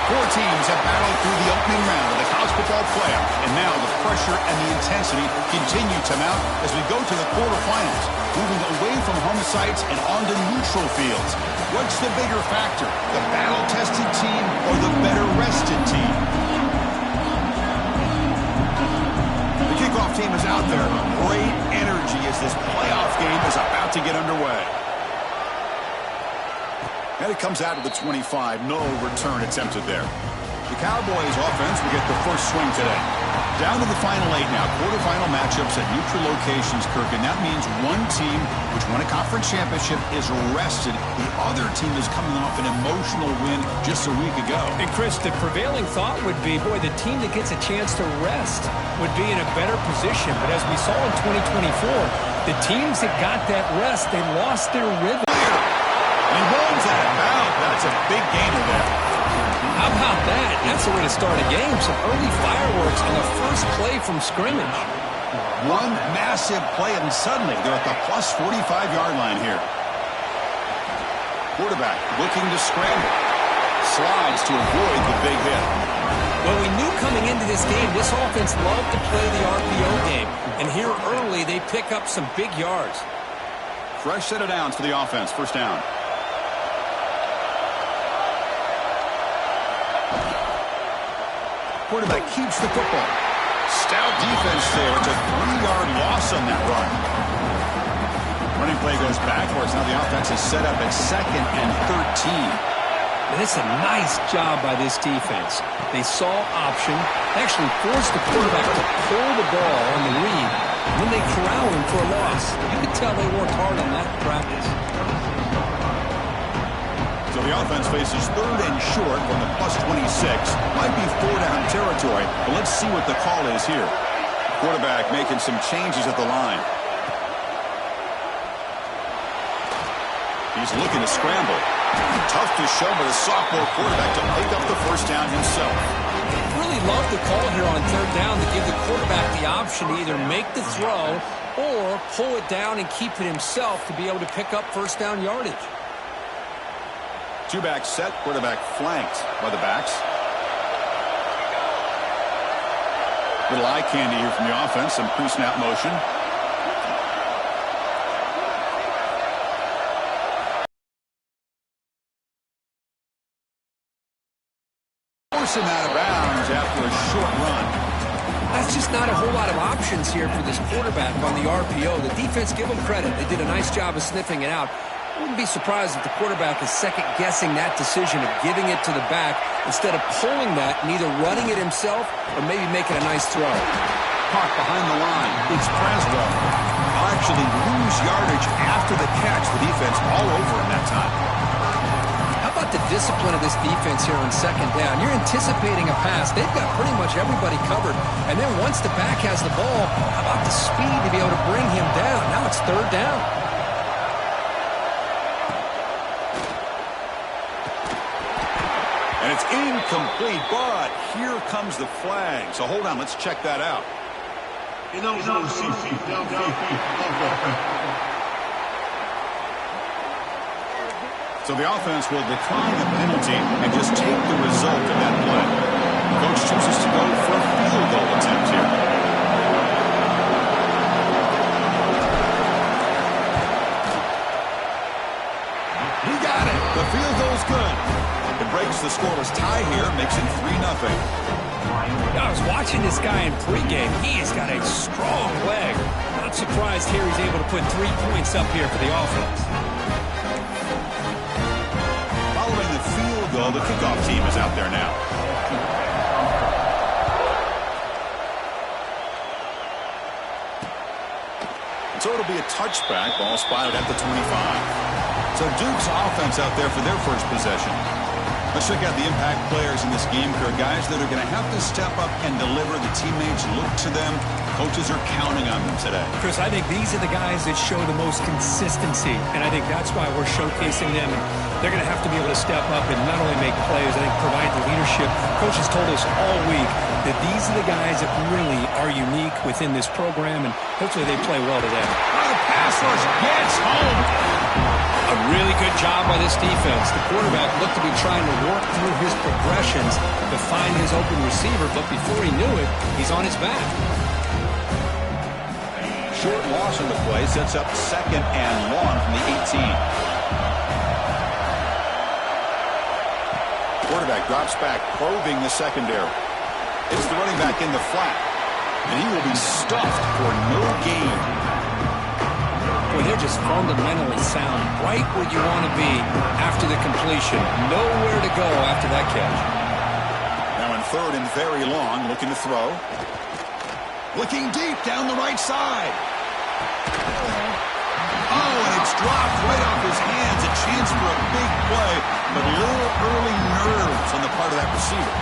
Four teams have battled through the opening round of the college football playoff, and now the pressure and the intensity continue to mount as we go to the quarterfinals, moving away from home sites and onto neutral fields. What's the bigger factor, the battle-tested team or the better-rested team? The kickoff team is out there. Great energy as this playoff game is about to get underway. And it comes out of the 25. No return attempted there. The Cowboys offense will get the first swing today. Down to the final 8 now. Quarterfinal matchups at neutral locations, Kirk. And that means one team which won a conference championship is rested. The other team is coming off an emotional win just a week ago. And Chris, the prevailing thought would be, boy, the team that gets a chance to rest would be in a better position. But as we saw in 2024, the teams that got that rest, they lost their rhythm. He runs out of bounds. That's a big gainer there. How about that? That's the way to start a game. Some early fireworks on the first play from scrimmage. One massive play, and suddenly they're at the plus 45-yard line here. Quarterback looking to scramble. Slides to avoid the big hit. Well, we knew coming into this game, this offense loved to play the RPO game. And here early, they pick up some big yards. Fresh set of downs for the offense. First down. Quarterback keeps the football. Stout defense there. It's a 3-yard loss on that run. Running play goes backwards. Now the offense is set up at 2nd and 13. And it's a nice job by this defense. They saw option, actually forced the quarterback to pull the ball on the read, and then they corral him for a loss. You could tell they worked hard on that in practice. So the offense faces 3rd and short from the plus 26. Might be 4-down territory, but let's see what the call is here. Quarterback making some changes at the line. He's looking to scramble. Tough to show, but a sophomore quarterback to pick up the first down himself. Really love the call here on 3rd down to give the quarterback the option to either make the throw or pull it down and keep it himself to be able to pick up first down yardage. Two-back set, quarterback flanked by the backs. Little eye candy here from the offense, some pre-snap motion. Force him out of bounds after a short run. That's just not a whole lot of options here for this quarterback on the RPO. The defense, give them credit. They did a nice job of sniffing it out. I wouldn't be surprised if the quarterback is second-guessing that decision of giving it to the back instead of pulling that and either running it himself or maybe making a nice throw. Caught behind the line. It's Preswell. I'll actually lose yardage after the catch. The defense all over him that time. How about the discipline of this defense here on 2nd down? You're anticipating a pass. They've got pretty much everybody covered. And then once the back has the ball, how about the speed to be able to bring him down? Now it's 3rd down. And it's incomplete, but here comes the flag. So hold on, let's check that out. So the offense will decline the penalty and just take the result of that play. The coach chooses to go for a field goal attempt here. He got it. The field goal's good. It breaks the scoreless tie here, makes it 3-0. I was watching this guy in pregame. He has got a strong leg. Not surprised here he's able to put 3 points up here for the offense. Following the field goal, the kickoff team is out there now. So it'll be a touchback. Ball spotted at the 25. So Duke's offense out there for their first possession. Let's check out the impact players in this game, Kirk. Guys that are going to have to step up and deliver. The teammates look to them. Coaches are counting on them today. Chris, I think these are the guys that show the most consistency, and I think that's why we're showcasing them. And they're going to have to be able to step up and not only make plays, I think provide the leadership. Coaches told us all week that these are the guys that really are unique within this program, and hopefully they play well today. The pass rush gets home. A really good job by this defense. The quarterback looked to be trying to work through his progressions to find his open receiver, but before he knew it, he's on his back. Short loss in the play sets up 2nd and long from the 18. Quarterback drops back, probing the secondary. It's the running back in the flat, and he will be stuffed for no gain. Boy, they're just fundamentally sound, right where you want to be after the completion. Nowhere to go after that catch. Now in 3rd and very long, looking to throw. Looking deep down the right side. Oh, and it's dropped right off his hands. A chance for a big play, but a little early nerves on the part of that receiver.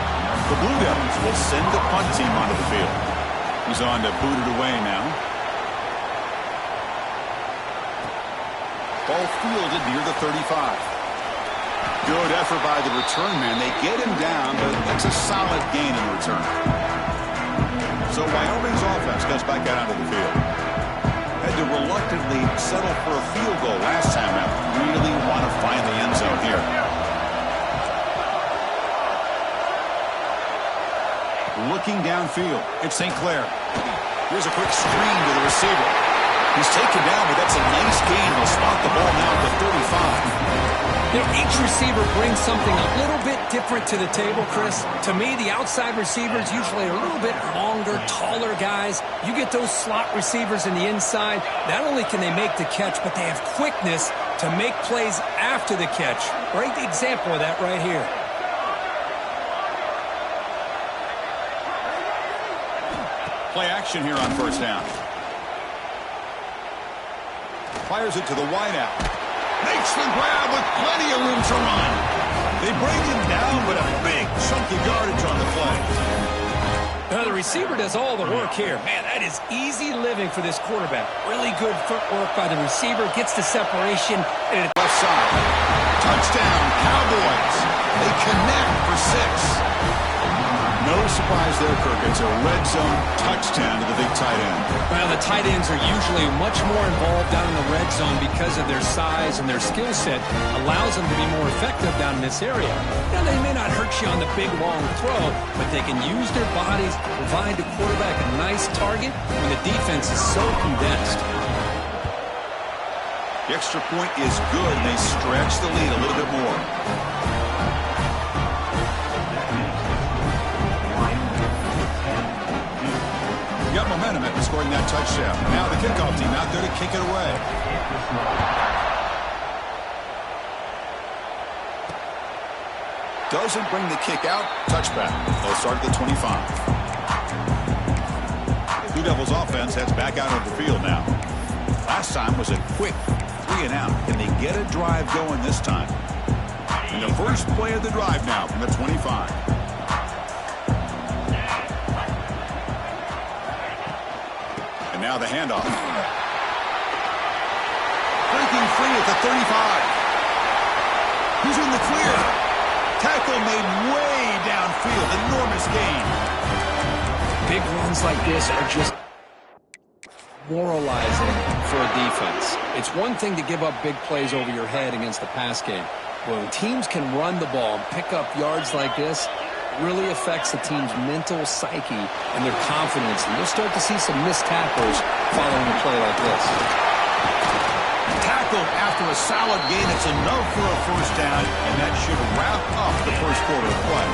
The Blue Devils will send the punt team onto the field. He's on to boot it away now. Ball fielded near the 35. Good effort by the return man. They get him down, but that's a solid gain in the return. So Wyoming's offense goes back out onto the field. Had to reluctantly settle for a field goal last time out. Really want to find the end zone here. Looking downfield, it's St. Clair. Here's a quick screen to the receiver. He's taken down, but that's a nice gain. He'll spot the ball now at the 35. You know, each receiver brings something a little bit different to the table, Chris. To me, the outside receivers usually are a little bit longer, taller guys. You get those slot receivers in the inside, not only can they make the catch, but they have quickness to make plays after the catch. Great example of that right here. Play action here on 1st down. Fires it to the wideout. Makes the grab with plenty of room to run. They bring him down, but a big chunk of yardage on the play. Now the receiver does all the work here. Man, that is easy living for this quarterback. Really good footwork by the receiver. Gets the separation. And left side. Touchdown, Cowboys. They connect for 6. No surprise there, Kirk. It's a red zone touchdown to the big tight end. Well, the tight ends are usually much more involved down in the red zone because of their size and their skill set. Allows them to be more effective down in this area. Now, they may not hurt you on the big, long throw, but they can use their bodies to provide the quarterback a nice target when the defense is so condensed. The extra point is good, and they stretch the lead a little bit more. Got momentum after scoring that touchdown. Now the kickoff team out there to kick it away. Doesn't bring the kick out. Touchback. They'll start at the 25. Blue Devils offense heads back out of the field now. Last time was a quick 3 and out. Can they get a drive going this time? And the first play of the drive now from the 25. Now the handoff. Breaking free at the 35. He's in the clear. Tackle made way downfield. Enormous gain. Big runs like this are just moralizing for a defense. It's one thing to give up big plays over your head against the pass game. When teams can run the ball and pick up yards like this, really affects the team's mental psyche and their confidence. And you'll start to see some missed tackles following a play like this. Tackled after a solid gain. It's enough for a first down, and that should wrap up the first quarter of play.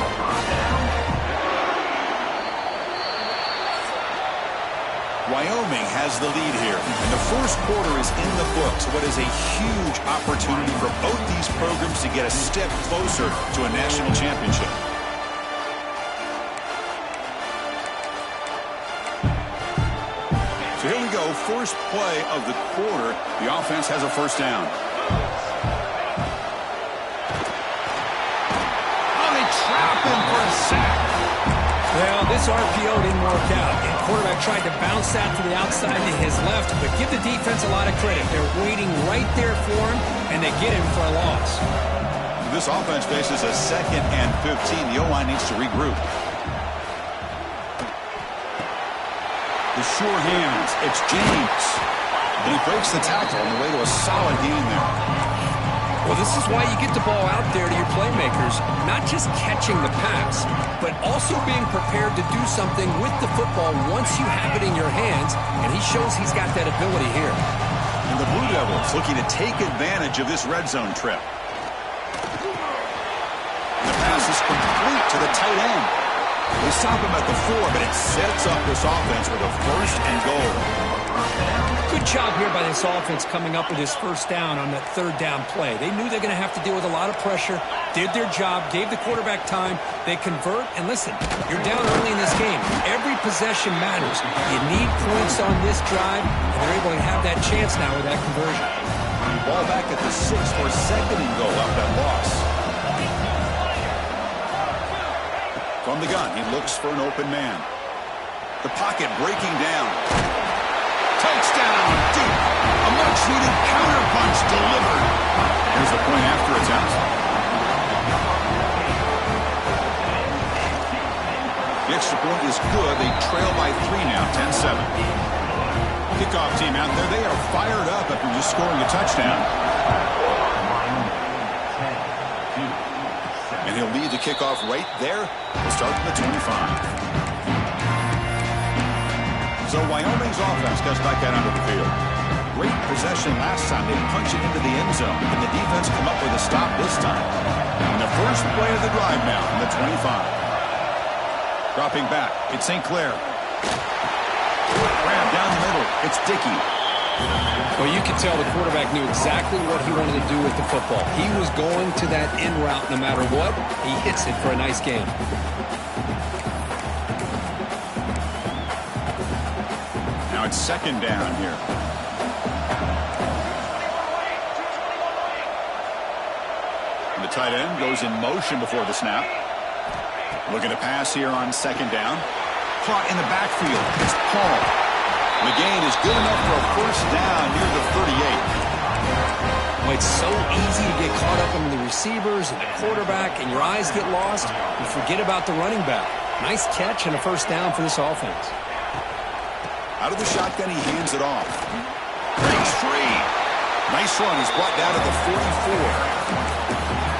Wyoming has the lead here, and the first quarter is in the books. What is a huge opportunity for both these programs to get a step closer to a national championship. So here we go, first play of the quarter. The offense has a first down. Oh, they trap him for a sack. Well, this RPO didn't work out. The quarterback tried to bounce that to the outside to his left, but give the defense a lot of credit. They're waiting right there for him, and they get him for a loss. This offense faces a 2nd and 15. The O-line needs to regroup. The sure hands, it's James. And he breaks the tackle on the way to a solid gain there. Well, this is why you get the ball out there to your playmakers, not just catching the pass, but also being prepared to do something with the football once you have it in your hands, and he shows he's got that ability here. And the Blue Devils looking to take advantage of this red zone trip. The pass is complete to the tight end. They stop him at the 4, but it sets up this offense with a first and goal. Good job here by this offense coming up with his first down on that third down play. They knew they're going to have to deal with a lot of pressure, did their job, gave the quarterback time. They convert, and listen, you're down early in this game. Every possession matters. You need points on this drive, and they're able to have that chance now with that conversion. Ball back at the 6 for second and goal up that loss. From the gun, he looks for an open man. The pocket breaking down. Touchdown, deep. A much-needed counter-punch delivered. Here's the point after attempt. The extra point is good. They trail by 3 now, 10-7. Kickoff team out there. They are fired up after just scoring a touchdown. And he'll lead the kickoff right there. We'll start from the 25. So Wyoming's offense gets back out onto the field. Great possession last time. They punch it into the end zone. And the defense come up with a stop this time. And the first play of the drive now on the 25. Dropping back. It's St. Clair. Grab down the middle. It's Dickey. Well, you can tell the quarterback knew exactly what he wanted to do with the football. He was going to that in route no matter what. He hits it for a nice gain. Now it's second down here. And the tight end goes in motion before the snap. Looking to pass here on second down. Caught in the backfield. It's Paul. The gain is good enough for a first down near the 38. Well, it's so easy to get caught up in the receivers and the quarterback, and your eyes get lost. You forget about the running back. Nice catch and a first down for this offense. Out of the shotgun, he hands it off. Breaks free. Nice run. He's brought down to the 44.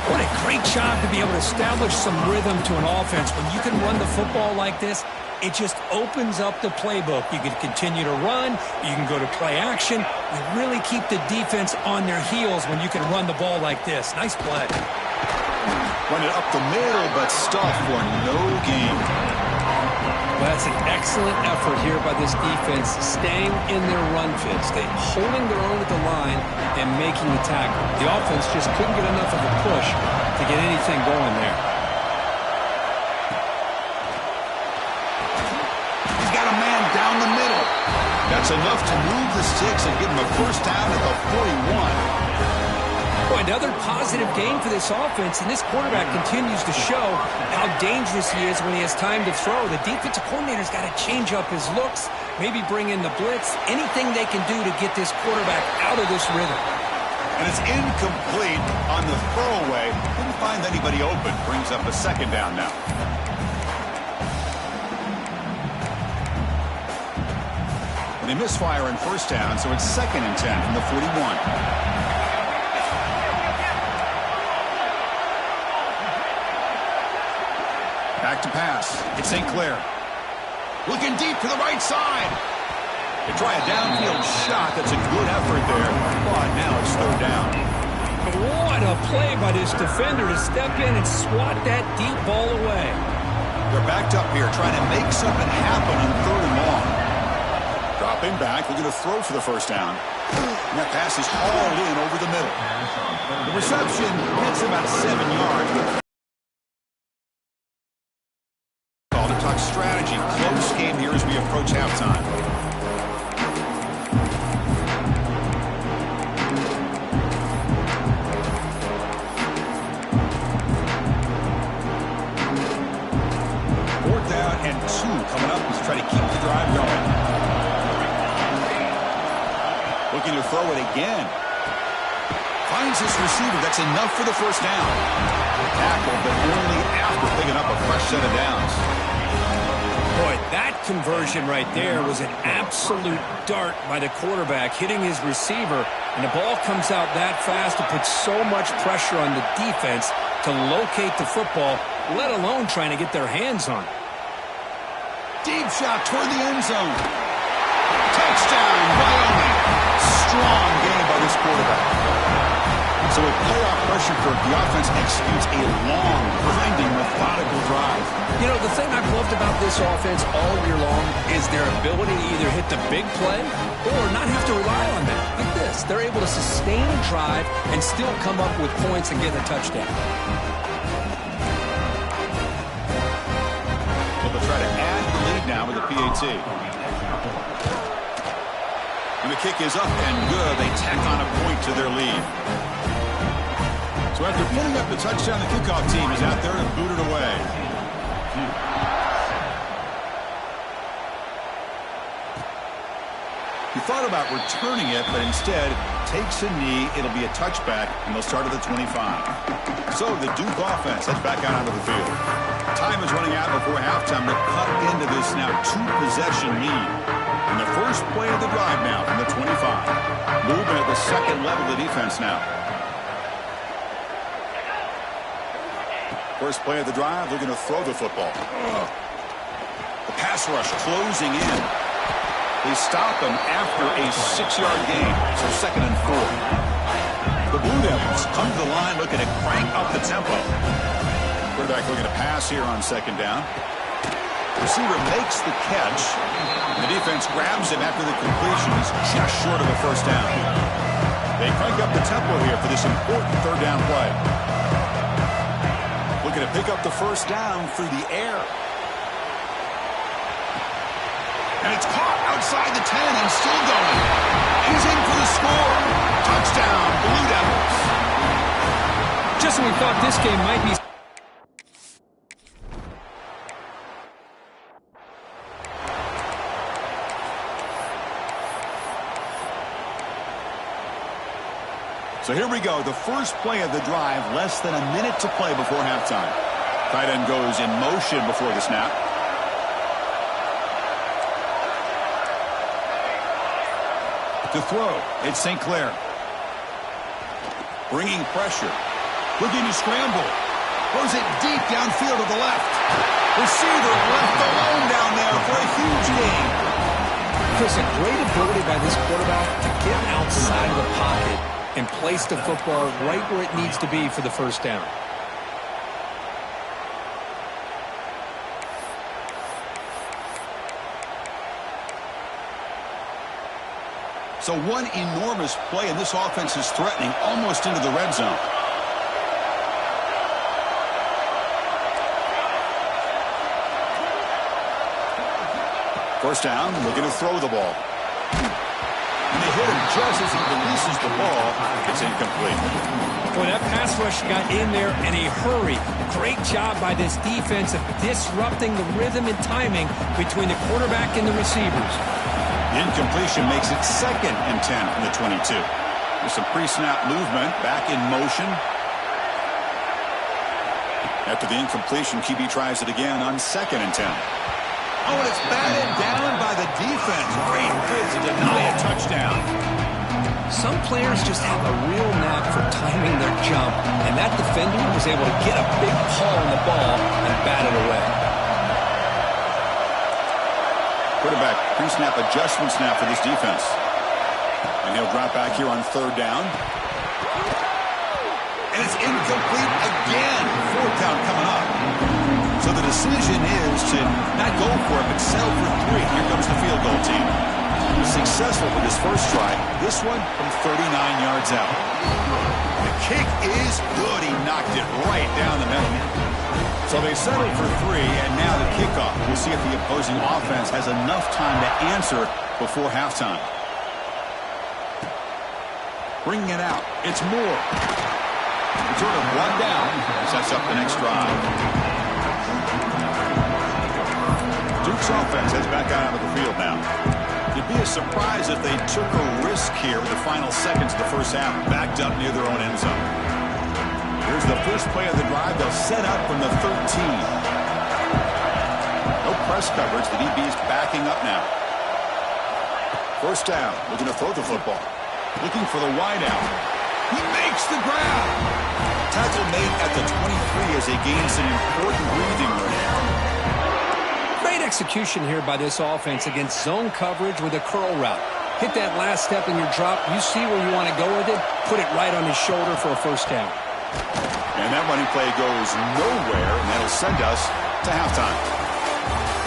What a great job to be able to establish some rhythm to an offense. When you can run the football like this, it just opens up the playbook. You can continue to run. You can go to play action. You really keep the defense on their heels when you can run the ball like this. Nice play. Run it up the middle, but stuffed for no gain. Well, that's an excellent effort here by this defense, staying in their run fits. They holding their own at the line and making the tackle. The offense just couldn't get enough of a push to get anything going there. He's got a man down the middle. That's enough to move the sticks and give him a first down at the 41. Boy, another positive game for this offense, and this quarterback continues to show how dangerous he is when he has time to throw. The defensive coordinator's got to change up his looks, maybe bring in the blitz, anything they can do to get this quarterback out of this rhythm. And it's incomplete on the throwaway. Didn't find anybody open. Brings up a second down now. They misfire in first down, so it's second and 10 from the 41. Back to pass. It's St. Clair. Looking deep to the right side. They try a downfield shot. That's a good effort there. But now it's third down. What a play by this defender to step in and swat that deep ball away. They're backed up here trying to make something happen on third and long. Dropping back. They're going to throw for the first down. And that pass is hauled in over the middle. The reception hits about 7 yards. Strategy. Close game here as we approach halftime. Fourth down and 2 coming up as we try to keep the drive going. Looking to throw it again. Finds his receiver. That's enough for the first down. Tackle, but only after picking up a fresh set of downs. Boy, that conversion right there was an absolute dart by the quarterback, hitting his receiver, and the ball comes out that fast to put so much pressure on the defense to locate the football, let alone trying to get their hands on it. Deep shot toward the end zone. Touchdown, Wyoming. Strong game by this quarterback. So with playoff pressure, Kirk, the offense executes a long, grinding, methodical drive. You know, the thing I've loved about this offense all year long is their ability to either hit the big play or not have to rely on that. Like this, they're able to sustain a drive and still come up with points and get a touchdown. So they'll try to add the lead now with a PAT. And the kick is up and good. They tack on a point to their lead. So after putting up the touchdown, the kickoff team is out there to boot it away. He thought about returning it, but instead takes a knee. It'll be a touchback, and they'll start at the 25. So the Duke offense heads back out onto the field. Time is running out before halftime to cut into this now two-possession lead. And the first play of the drive now from the 25. Movement at the second level of the defense now. First play of the drive, they're going to throw the football. The pass rush closing in. They stop him after a 6-yard gain, so 2nd and 4. The Blue Devils come to the line looking to crank up the tempo. Quarterback looking to pass here on 2nd down. Receiver makes the catch. The defense grabs him after the completion. He's just short of a first down. They crank up the tempo here for this important 3rd down play. Looking to pick up the first down through the air. And it's caught outside the 10 and still going. He's in for the score. Touchdown, Blue Devils. Just when we thought this game might be... So here we go, the first play of the drive, less than a minute to play before halftime. Tight end goes in motion before the snap. To throw, it's St. Clair. Bringing pressure. Looking to scramble. Throws it deep downfield to the left. Receiver left alone down there for a huge gain. Chris, a great ability by this quarterback to get outside of the pocket and place the football right where it needs to be for the first down. So one enormous play, and this offense is threatening almost into the red zone. First down, looking to throw the ball. And they hit him just as he releases the ball. It's incomplete. Boy, that pass rush got in there in a hurry. Great job by this defense of disrupting the rhythm and timing between the quarterback and the receivers. The incompletion makes it 2nd and 10 from the 22. There's some pre-snap movement, back in motion. After the incompletion, QB tries it again on 2nd and 10. Oh, and it's batted down by the defense. Great fit to deny a touchdown. Some players just have a real knack for timing their jump, and that defender was able to get a big paw on the ball and bat it away. Quarterback pre-snap adjustment snap for this defense. And he'll drop back here on 3rd down. And it's incomplete again. 4th down coming up. So the decision is to not go for it, but settle for 3. Here comes the field goal team. He was successful with his first try. This one from 39 yards out. The kick is good. He knocked it right down the middle. So they settled for 3, and now the kickoff. We'll see if the opposing offense has enough time to answer before halftime. Bringing it out. It's Moore. Return of 1 down. Sets up the next drive. Duke's offense heads back out onto the field now. It'd be a surprise if they took a risk here with the final seconds of the first half, backed up near their own end zone. Here's the first play of the drive. They'll set up from the 13. No press press coverage. The DB's backing up now. First down, looking to throw the football. Looking for the wide out. He makes the grab. Tackle made at the 23 as they gain some important breathing room. Great execution here by this offense against zone coverage with a curl route. Hit that last step in your drop. You see where you want to go with it. Put it right on his shoulder for a first down. And that running play goes nowhere, and that'll send us to halftime.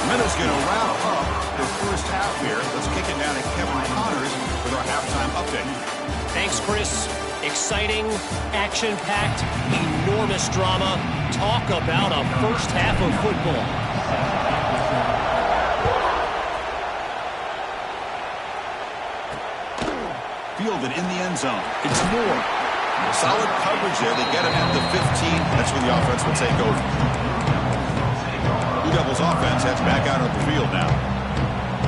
Meadows going to wrap up the first half here. Let's kick it down to Kevin Connors with our halftime update. Thanks, Chris. Exciting, action-packed, enormous drama. Talk about a first half of football. Fielded in the end zone. It's Moore. Solid coverage there. They get him at the 15. That's when the offense will take over. Blue Devils offense heads back out of the field now.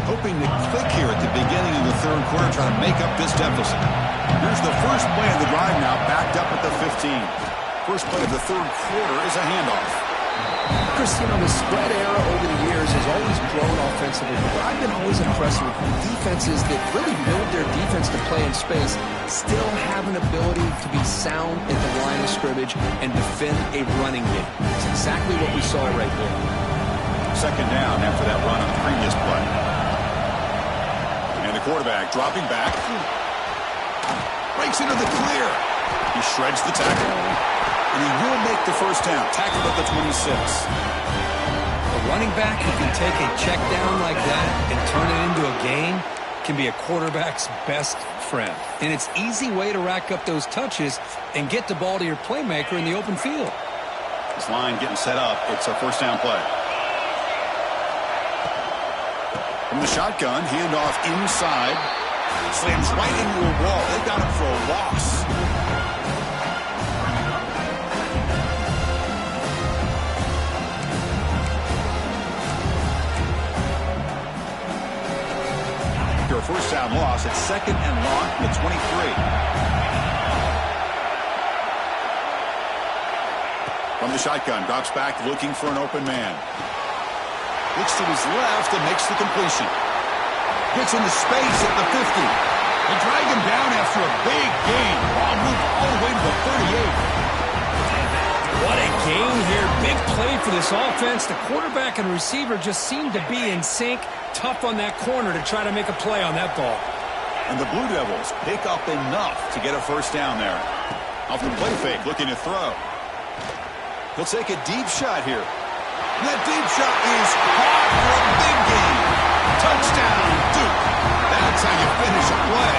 Hoping to click here at the beginning of the third quarter, trying to make up this deficit. Here's the first play of the drive now, backed up at the 15. First play of the third quarter is a handoff. Chris, the spread era over the years has always grown offensively, but I've been always impressed with defenses that really build their defense to play in space, still have an ability to be sound at the line of scrimmage and defend a running game. It's exactly what we saw right there. Second down after that run on the previous play. And the quarterback dropping back. Breaks into the clear. He shreds the tackle. And he will make the first down. Tackled at the 26. A running back who can take a check down like that and turn it into a gain can be a quarterback's best friend. And it's an easy way to rack up those touches and get the ball to your playmaker in the open field. This line getting set up. It's a first down play. From the shotgun, handoff inside. Slams right into a wall. They got him for a loss. First down loss at second and long from the 23. From the shotgun, drops back looking for an open man. Looks to his left and makes the completion. Gets into space at the 50. They drag him down after a big gain. Ball moved all the way to the 38. What a gain here. Big play for this offense. The quarterback and receiver just seem to be in sync. Tough on that corner to try to make a play on that ball. And the Blue Devils pick up enough to get a first down there. Off the play fake, looking to throw. He'll take a deep shot here. And that deep shot is caught for a big gain. Touchdown, Duke. That's how you finish a play.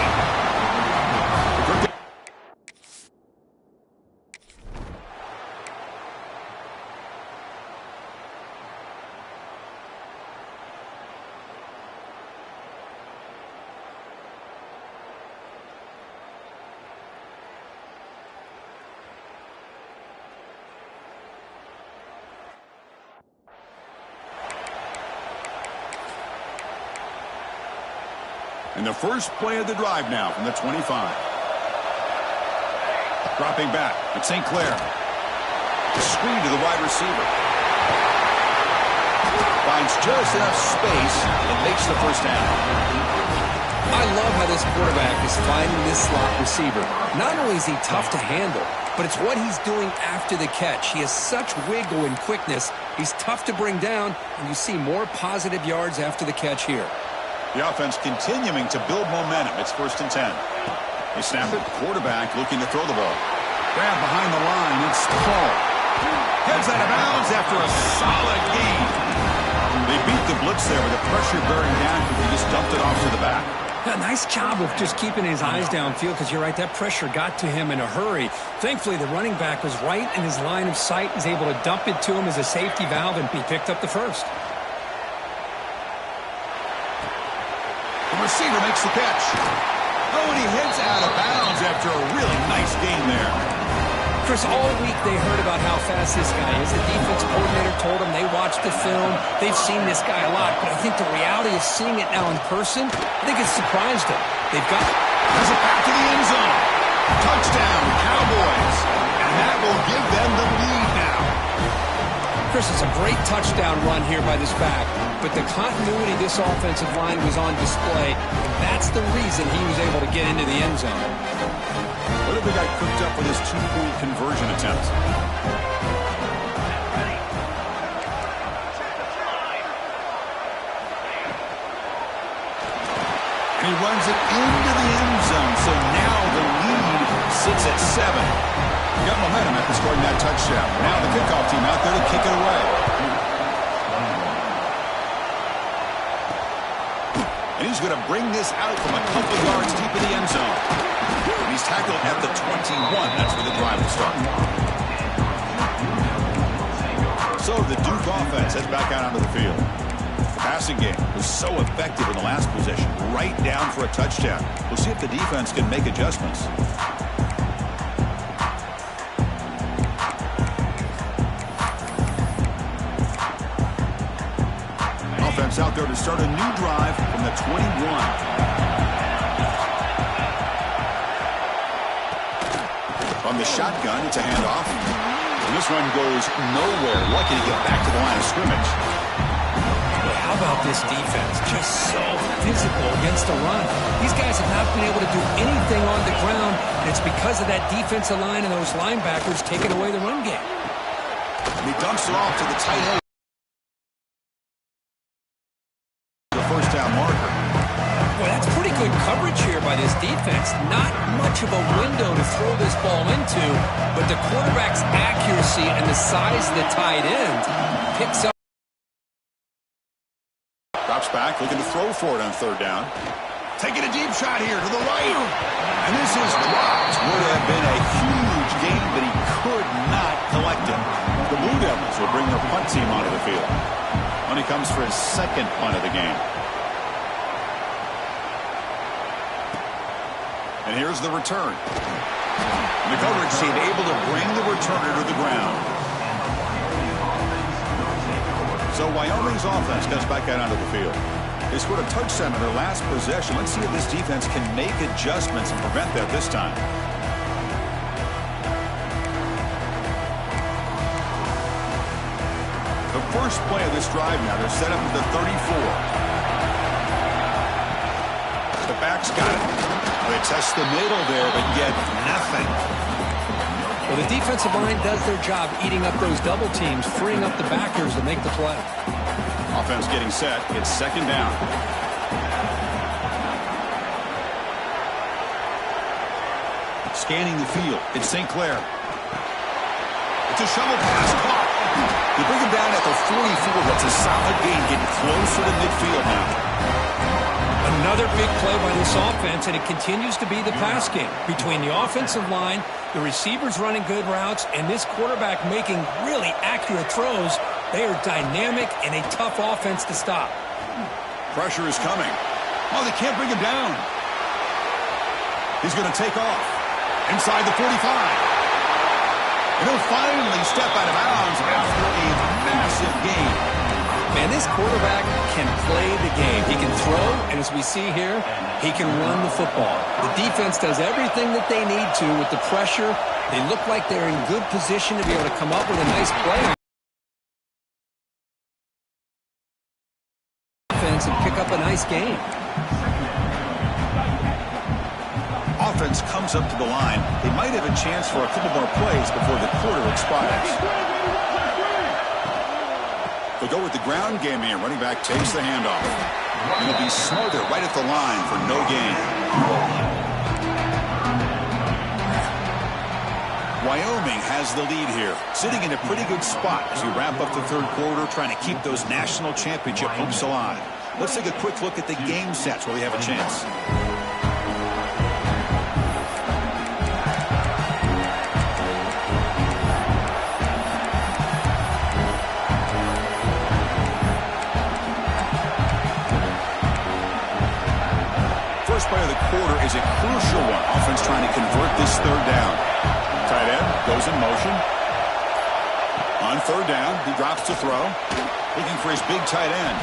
And the first play of the drive now from the 25. Dropping back at St. Clair. Screen to the wide receiver. Finds just enough space and makes the first down. I love how this quarterback is finding this slot receiver. Not only is he tough to handle, but it's what he's doing after the catch. He has such wiggle and quickness. He's tough to bring down, and you see more positive yards after the catch here. The offense continuing to build momentum. It's 1st and 10. They snap it. Quarterback looking to throw the ball. Grab behind the line. It's Paul. Heads out of bounds after a solid gain. They beat the blitz there with the pressure bearing down because they just dumped it off to the back. Yeah, nice job of just keeping his eyes downfield because you're right, that pressure got to him in a hurry. Thankfully, the running back was right in his line of sight. Was able to dump it to him as a safety valve, and he picked up the first. The receiver makes the catch. Oh, and he heads out of bounds after a really nice gain there. Chris, all week they heard about how fast this guy is. The defense coordinator told them they watched the film. They've seen this guy a lot, but I think the reality of seeing it now in person, I think it's surprised them. They've got it. Has it back to the end zone. Touchdown, Cowboys. And that will give them the lead now. Chris, it's a great touchdown run here by this back, but the continuity of this offensive line was on display. That's the reason he was able to get into the end zone. What have we got cooked up for this two-point conversion attempt? And he runs it into the end zone, so now the lead sits at 7. Got momentum after scoring that touchdown. Now the kickoff team out there to kick it away. And he's going to bring this out from a couple yards deep in the end zone. And he's tackled at the 21. That's where the drive will start. So the Duke offense heads back out onto the field. The passing game was so effective in the last possession, right down for a touchdown. We'll see if the defense can make adjustments. Offense out there to start a new drive from the 21. From the shotgun, it's a handoff. And this one goes nowhere. Lucky to get back to the line of scrimmage. How about this defense? Just so physical against the run. These guys have not been able to do anything on the ground, and it's because of that defensive line and those linebackers taking away the run game. And he dumps it off to the tight end. First down marker. Well, that's pretty good coverage here by this defense. Not much of a window to throw this ball into, but the quarterback's accuracy and the size of the tight end picks up. Drops back, looking to throw for it on third down. Taking a deep shot here to the right. And this is dropped. Would have been a huge gain, but he could not collect it. The Blue Devils will bring their punt team onto the field. When he comes for his second punt of the game. And here's the return. And the coverage team able to bring the returner to the ground. So Wyoming's offense comes back out onto the field. They scored a touchdown in their last possession. Let's see if this defense can make adjustments and prevent that this time. The first play of this drive now, they're set up at the 34. The back's got it. They test the middle there, but get nothing. Well, the defensive line does their job eating up those double teams, freeing up the backers to make the play. Offense getting set. It's second down. Scanning the field. It's St. Clair. It's a shovel pass. Caught. They bring him down at the 44. That's a solid gain, getting closer to midfield now. Another big play by this offense, and it continues to be the pass game. Between the offensive line, the receivers running good routes, and this quarterback making really accurate throws, they are dynamic and a tough offense to stop. Pressure is coming. Oh, they can't bring him down. He's going to take off. Inside the 45. And he'll finally step out of bounds after a massive gain. Man, this quarterback can play the game. He can throw, and as we see here, he can run the football. The defense does everything that they need to with the pressure. They look like they're in good position to be able to come up with a nice play. Offense and pick up a nice game. Offense comes up to the line. They might have a chance for a couple more plays before the quarter expires. They'll go with the ground game here. Running back takes the handoff. And it'll be Smothers right at the line for no gain. Wyoming has the lead here, sitting in a pretty good spot as we wrap up the third quarter, trying to keep those national championship hopes alive. Let's take a quick look at the game sets where we have a chance. First play of the quarter is a crucial one. Offense trying to convert this third down. Tight end goes in motion. On third down, he drops to throw. Looking for his big tight end.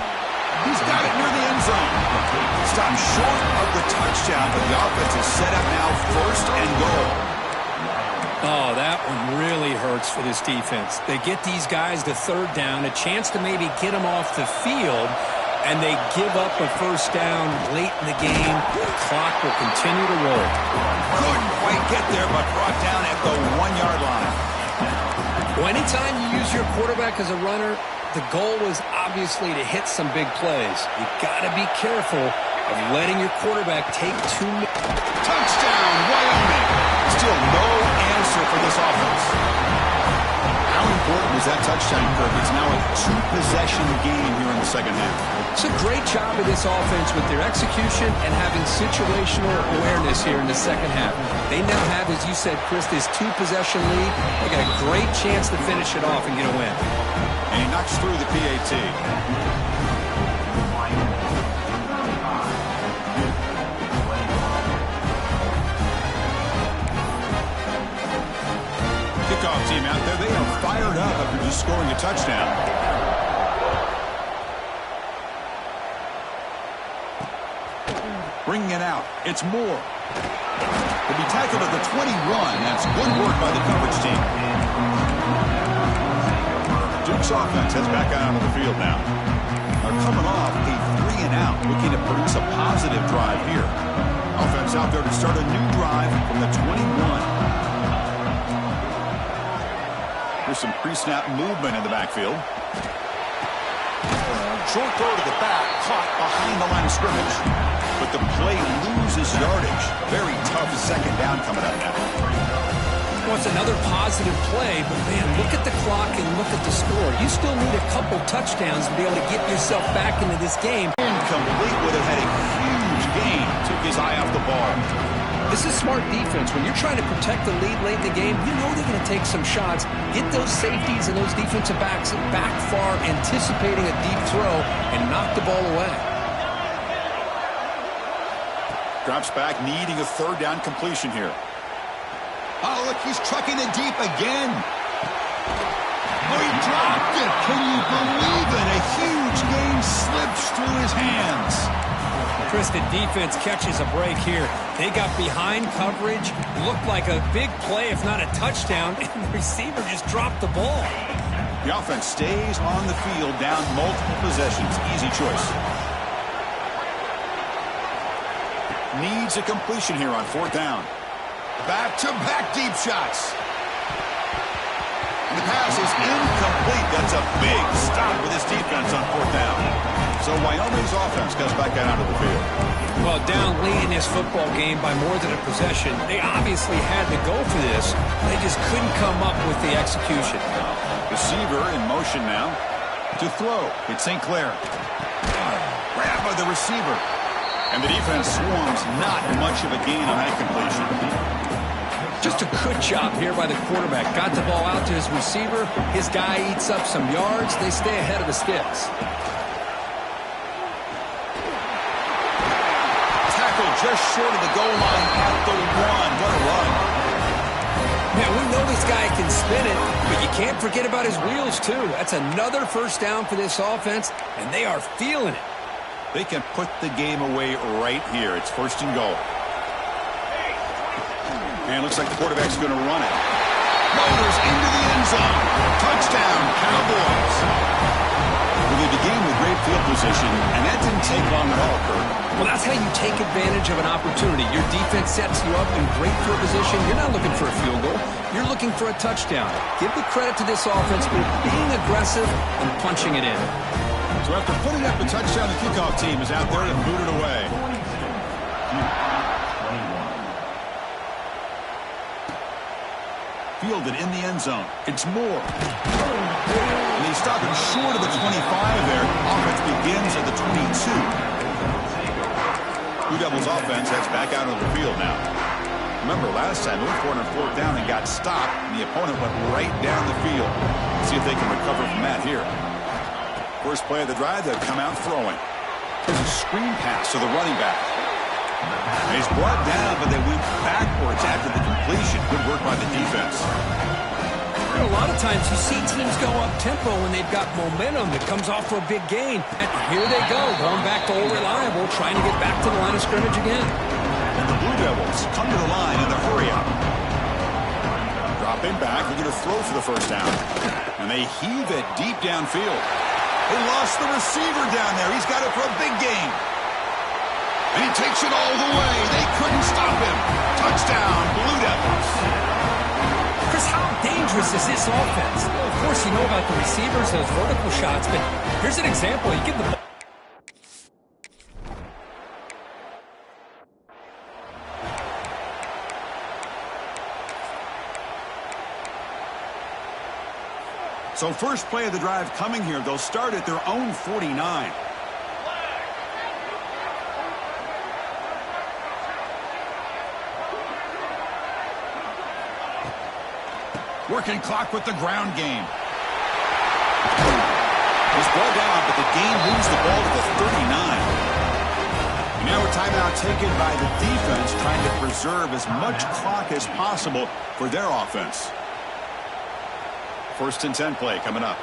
He's got it near the end zone. Stopped short of the touchdown, but the offense is set up now first and goal. Oh, that one really hurts for this defense. They get these guys to third down, a chance to maybe get them off the field, and they give up a first down late in the game. The clock will continue to roll. Couldn't quite get there, but brought down at the 1-yard line. Well, anytime you use your quarterback as a runner, the goal is obviously to hit some big plays. You've got to be careful of letting your quarterback take too many. Touchdown, Wyoming. Still no answer for this offense. How important was that touchdown, Kirk? It's now a 2-possession game here in the second half. It's a great job of this offense with their execution and having situational awareness here in the second half. They now have, as you said, Chris, this 2-possession lead. They got a great chance to finish it off and get a win. And he knocks through the PAT. Kickoff team out there, they are fired up after just scoring a touchdown. Bringing it out, it's Moore. He'll be tackled at the 21. That's good work by the coverage team. Duke's offense heads back out onto the field now. They're coming off a 3-and-out, looking to produce a positive drive here. Offense out there to start a new drive from the 21. There's some pre-snap movement in the backfield. Short throw to the back, caught behind the line of scrimmage. But the play loses yardage. Very tough second down coming up now. Well, it's another positive play, but man, look at the clock and look at the score. You still need a couple touchdowns to be able to get yourself back into this game. Incomplete, would have had a huge gain. Took his eye off the ball. This is smart defense. When you're trying to protect the lead late in the game, you know they're going to take some shots. Get those safeties and those defensive backs back far, anticipating a deep throw, and knock the ball away. Drops back, needing a third down completion here. Oh, look, he's trucking it deep again. Oh, he dropped it. Can you believe it? A huge gain slips through his hands. Chris, the defense catches a break here. They got behind coverage. Looked like a big play, if not a touchdown, and the receiver just dropped the ball. The offense stays on the field, down multiple possessions. Easy choice. Needs a completion here on fourth down. Back-to-back deep shots. And the pass is incomplete. That's a big stop with this defense on fourth down. So Wyoming's offense comes back out onto the field. Well, down late in this football game by more than a possession, they obviously had to go for this. They just couldn't come up with the execution. Receiver in motion now to throw. It's St. Clair. Grab by the receiver. And the defense swarms, not much of a gain on that completion. Just a good job here by the quarterback. Got the ball out to his receiver. His guy eats up some yards. They stay ahead of the sticks. Tackle just short of the goal line at the 1. What a run. Man, we know this guy can spin it, but you can't forget about his wheels, too. That's another first down for this offense, and they are feeling it. They can put the game away right here. It's first and goal. And looks like the quarterback's going to run it. Motors into the end zone. Touchdown, Cowboys. Well, they began with great field position, and that didn't take long at all, Kurt. Well, that's how you take advantage of an opportunity. Your defense sets you up in great field position. You're not looking for a field goal. You're looking for a touchdown. Give the credit to this offense for being aggressive and punching it in. So after putting up a touchdown, the kickoff team is out there to boot it away. Fielded in the end zone. It's Moore. And he's stopping short of the 25 there. Offense begins at the 22. Blue Devils offense heads back out on the field now. Remember, last time, they went for it on fourth down and got stopped, and the opponent went right down the field. See if they can recover from that here. First play of the drive, they've come out throwing. There's a screen pass to the running back. And he's brought down, but they went backwards after the completion. Good work by the defense. A lot of times you see teams go up-tempo when they've got momentum that comes off for a big gain. And here they go, going back to old reliable, trying to get back to the line of scrimmage again. And the Blue Devils come to the line in the hurry-up. Dropping back, looking to throw for the first down. And they heave it deep downfield. They lost the receiver down there. He's got it for a big gain. And he takes it all the way. They couldn't stop him. Touchdown, Blue Devils. Chris, how dangerous is this offense? Well, of course, you know about the receivers, those vertical shots, but here's an example. You give the ball. So first play of the drive coming here. They'll start at their own 49. Working clock with the ground game. He's brought down, but the game moves the ball to the 39. And now a timeout taken by the defense, trying to preserve as much clock as possible for their offense. First and 10 play coming up.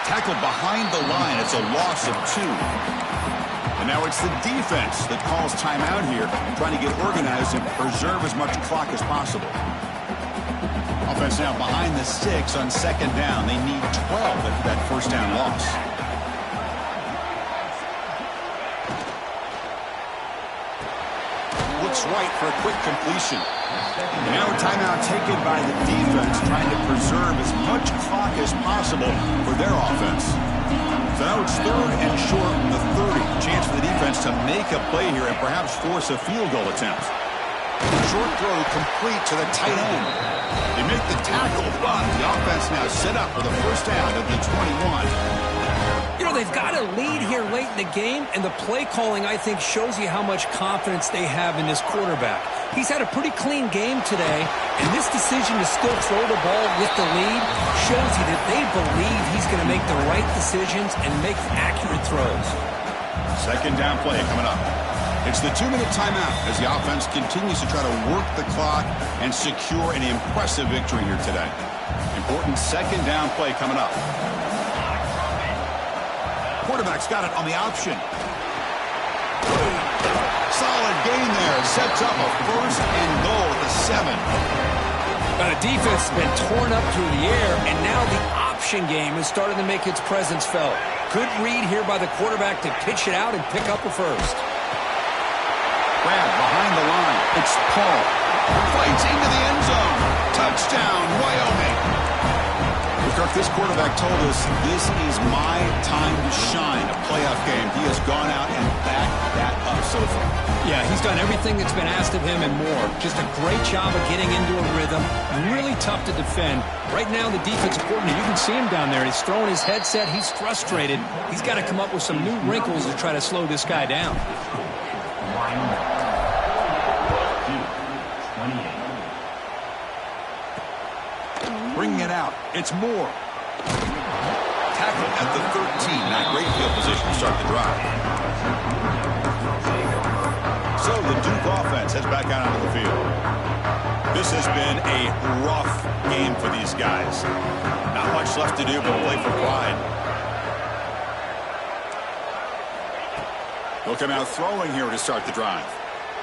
Tackled behind the line. It's a loss of 2. And now it's the defense that calls timeout here, trying to get organized and preserve as much clock as possible. Offense now behind the 6 on second down. They need 12 after that first down loss. Looks right for a quick completion. And now a timeout taken by the defense, trying to preserve as much clock as possible for their offense. So now it's third and short from the 30. Chance for the defense to make a play here and perhaps force a field goal attempt. Short throw complete to the tight end. They make the tackle, but the offense now set up for the first down of the 21. You know, they've got a lead here late in the game, and the play calling, I think, shows you how much confidence they have in this quarterback. He's had a pretty clean game today, and this decision to still throw the ball with the lead shows you that they believe he's going to make the right decisions and make accurate throws. Second down play coming up. It's the 2-minute timeout as the offense continues to try to work the clock and secure an impressive victory here today. Important second down play coming up. Quarterback's got it on the option. Solid gain there. Sets up a first and goal at the 7. Now the defense has been torn up through the air, and now the option game is starting to make its presence felt. Good read here by the quarterback to pitch it out and pick up a first. Grab behind the line. It's Paul. Fights into the end zone. Touchdown, Wyoming. Kirk, this quarterback told us this is my time to shine, a playoff game. He has gone out and backed that up so far. Yeah, he's done everything that's been asked of him and more. Just a great job of getting into a rhythm. Really tough to defend. Right now, the defensive coordinator, you can see him down there. He's throwing his headset. He's frustrated. He's got to come up with some new wrinkles to try to slow this guy down. Bringing it out. It's Moore. Tackle at the 13. Not great field position to start the drive. So the Duke offense heads back out onto the field. This has been a rough game for these guys. Not much left to do but play for pride. They'll come out throwing here to start the drive.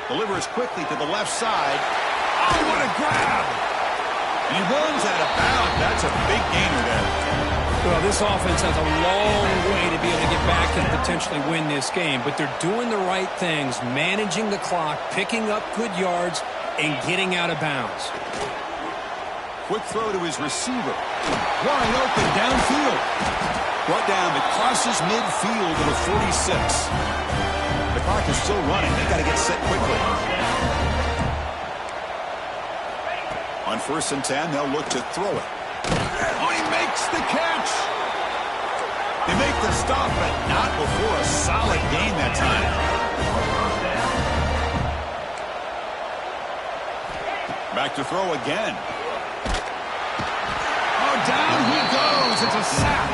Delivers quickly to the left side. Oh, what a grab! And he runs out of bounds. That's a big gainer there. Well, this offense has a long way to be able to get back and potentially win this game, but they're doing the right things, managing the clock, picking up good yards, and getting out of bounds. Quick throw to his receiver. Wide open downfield. Brought down that crosses midfield to the 46. The clock is still running. They've got to get set quickly. On first and 10, they'll look to throw it. Oh, he makes the catch. They make the stop, but not before a solid gain that time. Back to throw again. Oh, down he goes. It's a sack.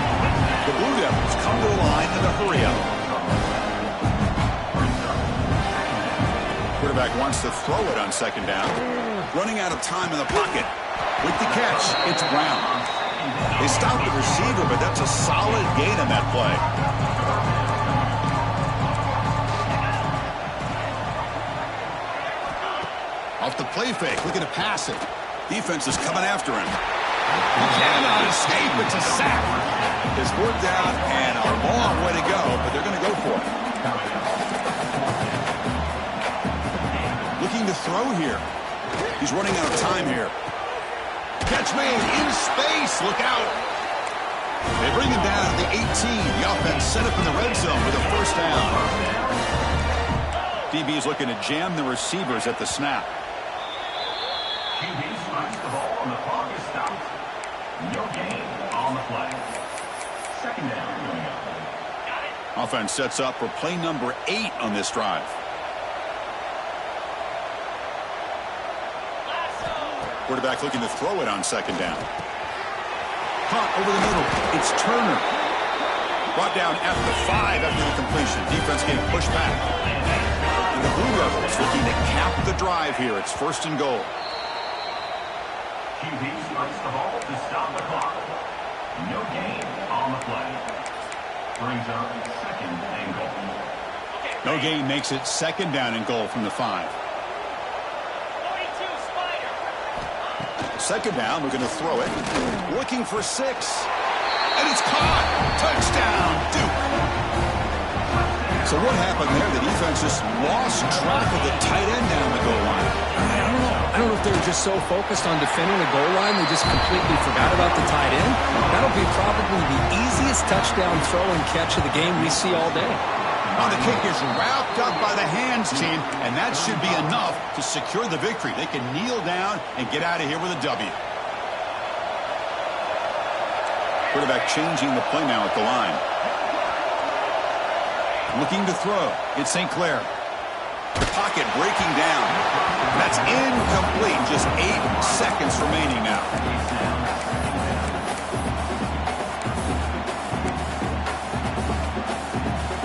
The Blue Devils come to the line in a hurry up. Quarterback wants to throw it on second down. Running out of time in the pocket. With the catch, it's Brown. They stopped the receiver, but that's a solid gain on that play. play fake, looking to pass it. Defense is coming after him. He cannot escape. It's a sack. His fourth down and a long way to go, but they're going to go for it. Looking to throw here. He's running out of time here. Catch made in space. Look out. They bring him down at the 18. The offense set up in the red zone with a first down. DB is looking to jam the receivers at the snap. QB strikes the ball and the clock is stopped. No gain on the play. Second down. Offense sets up for play number 8 on this drive. Quarterback looking to throw it on second down. Caught over the middle. It's Turner. Brought down at the 5 after the completion. Defense getting pushed back. And the Blue Rebels looking to cap the drive here. It's first and goal. QB strikes the ball to stop the clock. No gain on the play. Brings up second and goal. No gain makes it second down and goal from the 5. Second down, we're going to throw it. Looking for 6. And it's caught. Touchdown, Duke. So what happened there? The defense just lost track of the tight end down the goal line. I don't know if they were just so focused on defending the goal line, they just completely forgot about the tight end. That'll be probably the easiest touchdown throw and catch of the game we see all day. Now the kick is wrapped up by the hands team, and that should be enough to secure the victory. They can kneel down and get out of here with a W. Quarterback changing the play now at the line. Looking to throw. It's St. Clair. The pocket breaking down. That's incomplete. Just 8 seconds remaining now.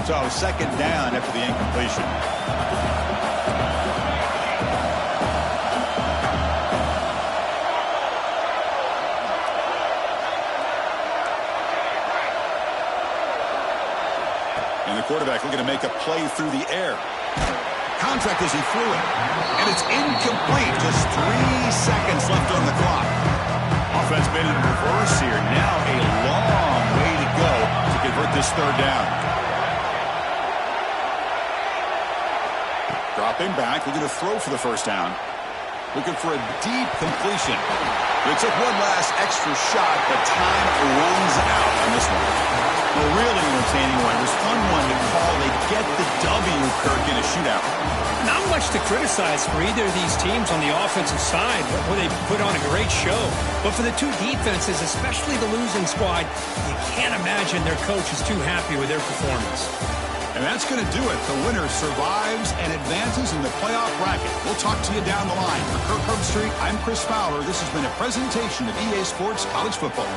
So second down after the incompletion. And the quarterback looking to make a play through the air. Contact as he threw it. And it's incomplete. Just 3 seconds left on the clock. Offense made it in reverse here. Now a long way to go to convert this third down. Dropping back, looking to throw for the first down. Looking for a deep completion. They took one last extra shot, but time runs out on this one. A really entertaining one. It was fun one to call. They get the W, Kirk, in a shootout. Not much to criticize for either of these teams on the offensive side, where they put on a great show. But for the two defenses, especially the losing squad, you can't imagine their coach is too happy with their performance. And that's going to do it. The winner survives and advances in the playoff bracket. We'll talk to you down the line. For Kirk Herbstreit, I'm Chris Fowler. This has been a presentation of EA Sports College Football.